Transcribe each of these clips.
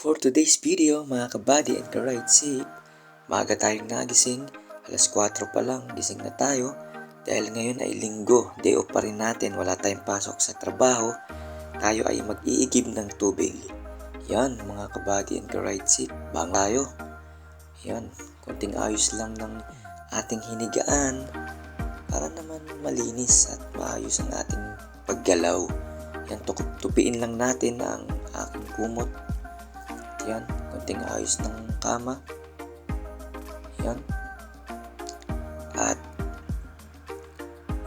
For today's video mga kabady and ka-right seat, maaga tayong nagising, alas 4 pa lang, gising na tayo. Dahil ngayon ay linggo, day off pa rin natin, wala tayong pasok sa trabaho, tayo ay mag-iigib ng tubig. Yan mga kabady and ka-right seat, bang tayo. Yan, konting ayos lang ng ating hinigaan para naman malinis at maayos ang ating paggalaw. Yan, tupiin lang natin ang aking kumot. Yan, konting ayos ng kama. Yan. At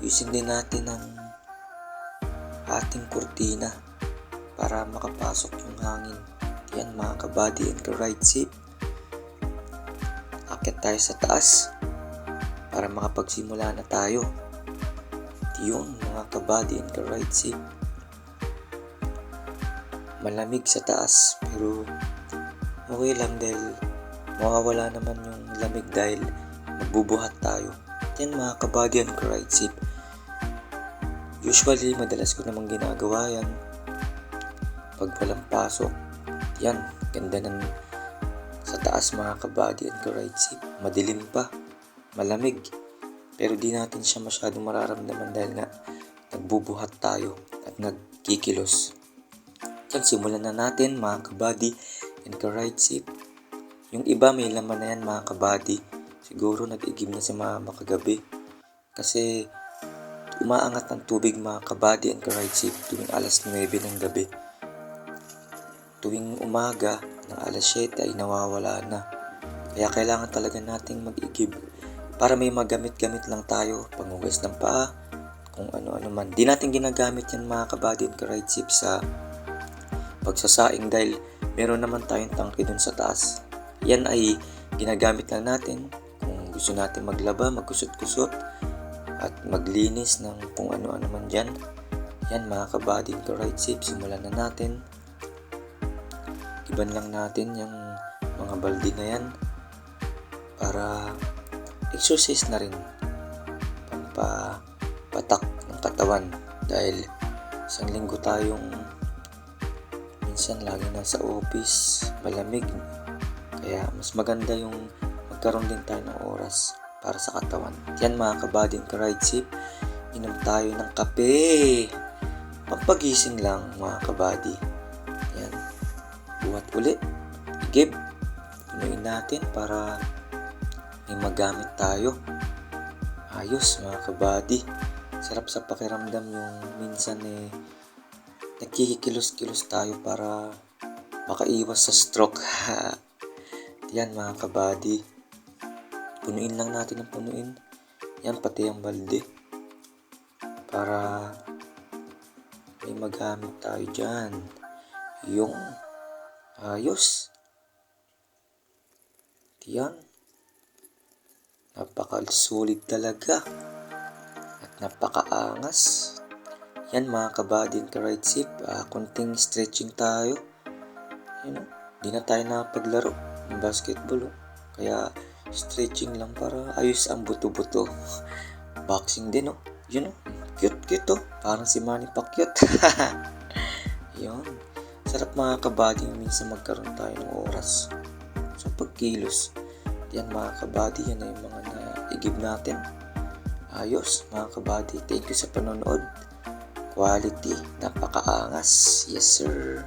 yusin din natin ang ating kurtina para makapasok yung hangin. Yan mga kabady and ka-right seat. Akit tayo sa taas para makapagsimula na tayo. Yun mga kabady and ka-right seat. Malamig sa taas pero okay lang dahil mawawala naman yung lamig dahil magbubuhat tayo. Yan mga kabady and ka-right seat. Usually madalas ko namang ginagawa yan pag walang pasok. Yan, ganda ng sa taas mga kabady and ka-right seat. Madilim pa, malamig. Pero di natin siya masyadong mararamdaman dahil nga nagbubuhat tayo at nagkikilos. Yan, simulan na natin mga kabady and ka-right seat. Yung iba may laman na yan mga kabady. Siguro nag-igib na si mama kagabi. Kasi umaangat ang tubig mga kabady and ka-right seat tuwing alas 9 ng gabi. Tuwing umaga ng alas 7 ay nawawala na. Kaya kailangan talaga nating mag-igib para may magamit-gamit lang tayo, panghugas ng paa, kung ano-ano man. Di natin ginagamit yan mga kabady and ka-right seat sa pagsasaing dahil meron naman tayong tangke dun sa taas. Yan ay ginagamit lang natin kung gusto natin maglaba, magkusot-kusot at maglinis ng kung ano-ano man dyan. Yan mga kabady and ka-right seat, simulan na natin. Iban lang natin yung mga balde na yan para exercise na rin, pampapatak ng katawan dahil isang linggo tayong minsan lagi nasa office, malamig. Kaya mas maganda yung magkaroon din tayo ng oras para sa katawan. Yan mga kabady and ka-right seat, inom tayo ng kape. Pampagising lang mga kabady. Yan. Buhat uli. Igib. Inuin natin para may magamit tayo. Ayos mga kabady. Sarap sa pakiramdam yung minsan nagkikilos-kilos tayo para makaiwas sa stroke. Yan mga kabady. Punuin lang natin ang punuin. Yan pati ang balde. Para may magamit tayo dyan. Yung ayos. Yan. Napaka-solid talaga. At napaka-angas. Yan mga kabady and ka-right seat, konting stretching tayo. Di na tayo napaglaro ng basketball. Kaya stretching lang para ayos ang buto-buto. Boxing din cute parang si Manny Pacquiao. Yun. Sarap mga kabady minsan magkaroon tayo ng oras sa pagkilos. Yan mga kabady, yan ay mga naigib natin. Ayos mga kabady, thank you sa panonood. Quality, napakaangas. Yes sir.